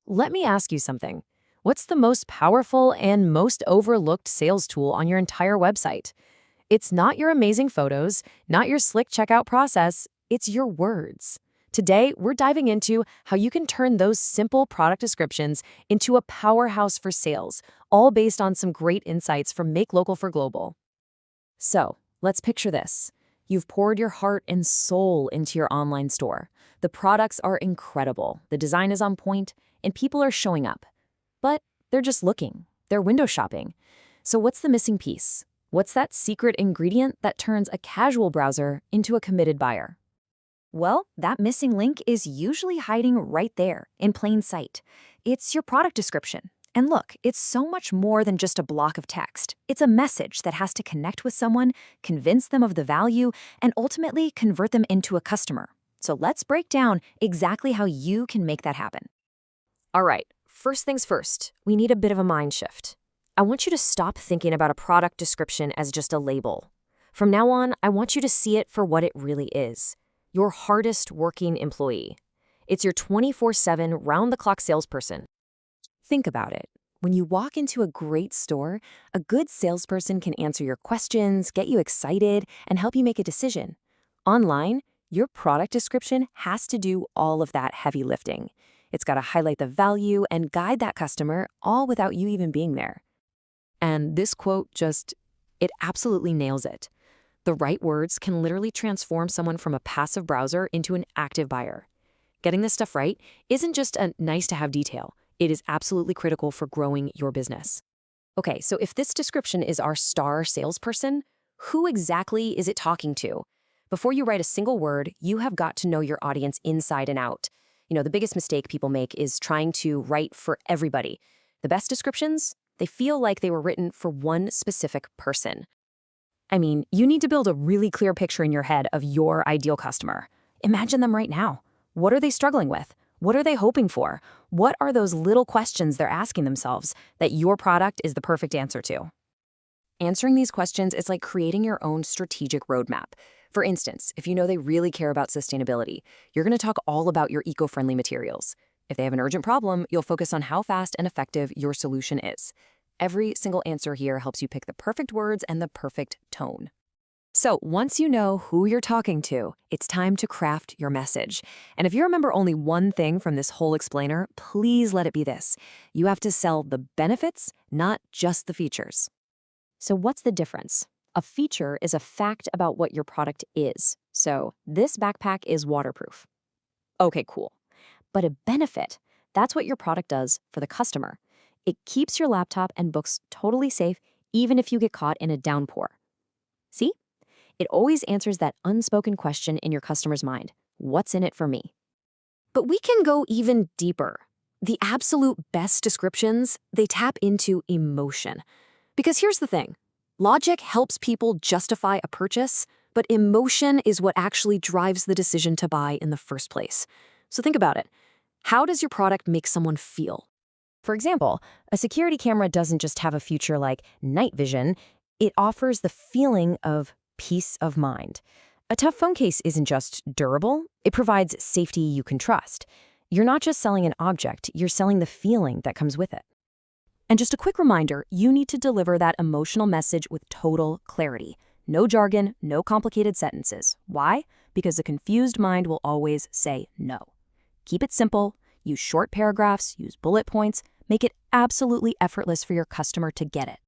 Let me ask you something. What's the most powerful and most overlooked sales tool on your entire website? It's not your amazing photos, not your slick checkout process, it's your words. Today, we're diving into how you can turn those simple product descriptions into a powerhouse for sales, all based on some great insights from Make Local for Global. So, let's picture this. You've poured your heart and soul into your online store. The products are incredible, the design is on point, and people are showing up. But they're just looking. They're window shopping. So what's the missing piece? What's that secret ingredient that turns a casual browser into a committed buyer? Well, that missing link is usually hiding right there, in plain sight. It's your product description. And look, it's so much more than just a block of text. It's a message that has to connect with someone, convince them of the value, and ultimately convert them into a customer. So let's break down exactly how you can make that happen. All right, first things first, we need a bit of a mind shift. I want you to stop thinking about a product description as just a label. From now on, I want you to see it for what it really is. Your hardest working employee. It's your 24/7 round-the-clock salesperson. Think about it. When you walk into a great store, a good salesperson can answer your questions, get you excited, and help you make a decision. Online, your product description has to do all of that heavy lifting. It's got to highlight the value and guide that customer, all without you even being there. And this quote it absolutely nails it. The right words can literally transform someone from a passive browser into an active buyer. Getting this stuff right isn't just a nice-to-have detail. It is absolutely critical for growing your business. Okay, so if this description is our star salesperson, who exactly is it talking to? Before you write a single word, you have got to know your audience inside and out. The biggest mistake people make is trying to write for everybody. The best descriptions, they feel like they were written for one specific person. I mean, you need to build a really clear picture in your head of your ideal customer. Imagine them right now. What are they struggling with? What are they hoping for? What are those little questions they're asking themselves that your product is the perfect answer to? Answering these questions is like creating your own strategic roadmap. For instance, if you know they really care about sustainability, you're going to talk all about your eco-friendly materials. If they have an urgent problem, you'll focus on how fast and effective your solution is. Every single answer here helps you pick the perfect words and the perfect tone. So once you know who you're talking to, it's time to craft your message. And if you remember only one thing from this whole explainer, please let it be this. You have to sell the benefits, not just the features. So what's the difference? A feature is a fact about what your product is. So this backpack is waterproof. Okay, cool. But a benefit, that's what your product does for the customer. It keeps your laptop and books totally safe, even if you get caught in a downpour. See? It always answers that unspoken question in your customer's mind. What's in it for me? But we can go even deeper. The absolute best descriptions, they tap into emotion. Because here's the thing. Logic helps people justify a purchase, but emotion is what actually drives the decision to buy in the first place. So think about it. How does your product make someone feel? For example, a security camera doesn't just have a feature like night vision, it offers the feeling of peace of mind. A tough phone case isn't just durable, it provides safety you can trust. You're not just selling an object, you're selling the feeling that comes with it. And just a quick reminder, you need to deliver that emotional message with total clarity. No jargon, no complicated sentences. Why? Because a confused mind will always say no. Keep it simple, use short paragraphs, use bullet points, make it absolutely effortless for your customer to get it.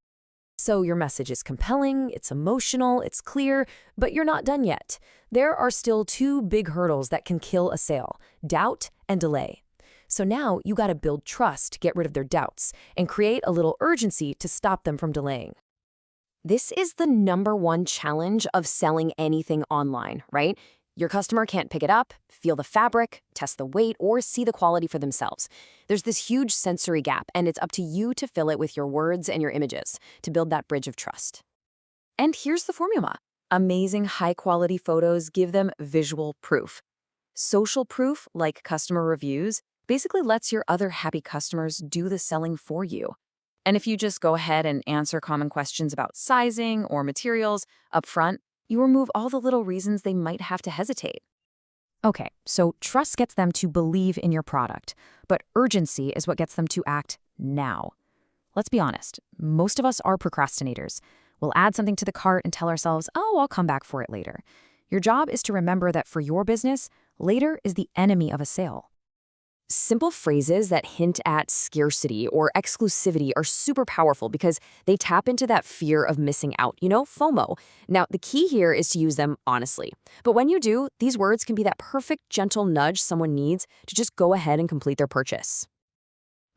So your message is compelling, it's emotional, it's clear, but you're not done yet. There are still two big hurdles that can kill a sale: doubt and delay. So now you got to build trust, get rid of their doubts, and create a little urgency to stop them from delaying. This is the #1 challenge of selling anything online, right? Your customer can't pick it up, feel the fabric, test the weight, or see the quality for themselves. There's this huge sensory gap, and it's up to you to fill it with your words and your images to build that bridge of trust. And here's the formula. Amazing high-quality photos give them visual proof. Social proof, like customer reviews, basically lets your other happy customers do the selling for you. And if you just go ahead and answer common questions about sizing or materials up front, you remove all the little reasons they might have to hesitate. Okay, so trust gets them to believe in your product, but urgency is what gets them to act now. Let's be honest, most of us are procrastinators. We'll add something to the cart and tell ourselves, oh, I'll come back for it later. Your job is to remember that for your business, later is the enemy of a sale. Simple phrases that hint at scarcity or exclusivity are super powerful because they tap into that fear of missing out, FOMO. Now, the key here is to use them honestly. But when you do, these words can be that perfect, gentle nudge someone needs to just go ahead and complete their purchase.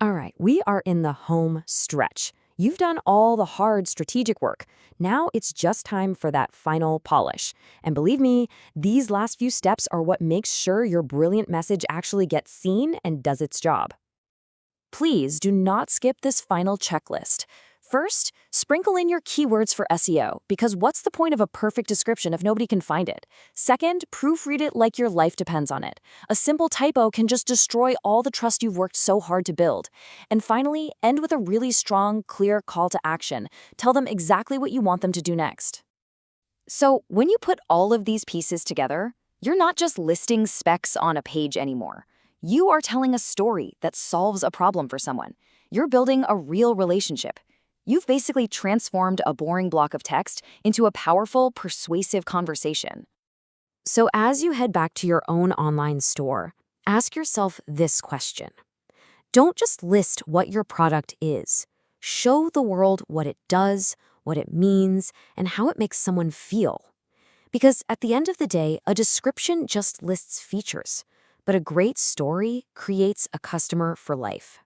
All right, we are in the home stretch. You've done all the hard strategic work. Now it's just time for that final polish. And believe me, these last few steps are what makes sure your brilliant message actually gets seen and does its job. Please do not skip this final checklist. First, sprinkle in your keywords for SEO, because what's the point of a perfect description if nobody can find it? Second, proofread it like your life depends on it. A simple typo can just destroy all the trust you've worked so hard to build. And finally, end with a really strong, clear call to action. Tell them exactly what you want them to do next. So, when you put all of these pieces together, you're not just listing specs on a page anymore. You are telling a story that solves a problem for someone. You're building a real relationship. You've basically transformed a boring block of text into a powerful, persuasive conversation. So as you head back to your own online store, ask yourself this question. Don't just list what your product is. Show the world what it does, what it means, and how it makes someone feel. Because at the end of the day, a description just lists features, but a great story creates a customer for life.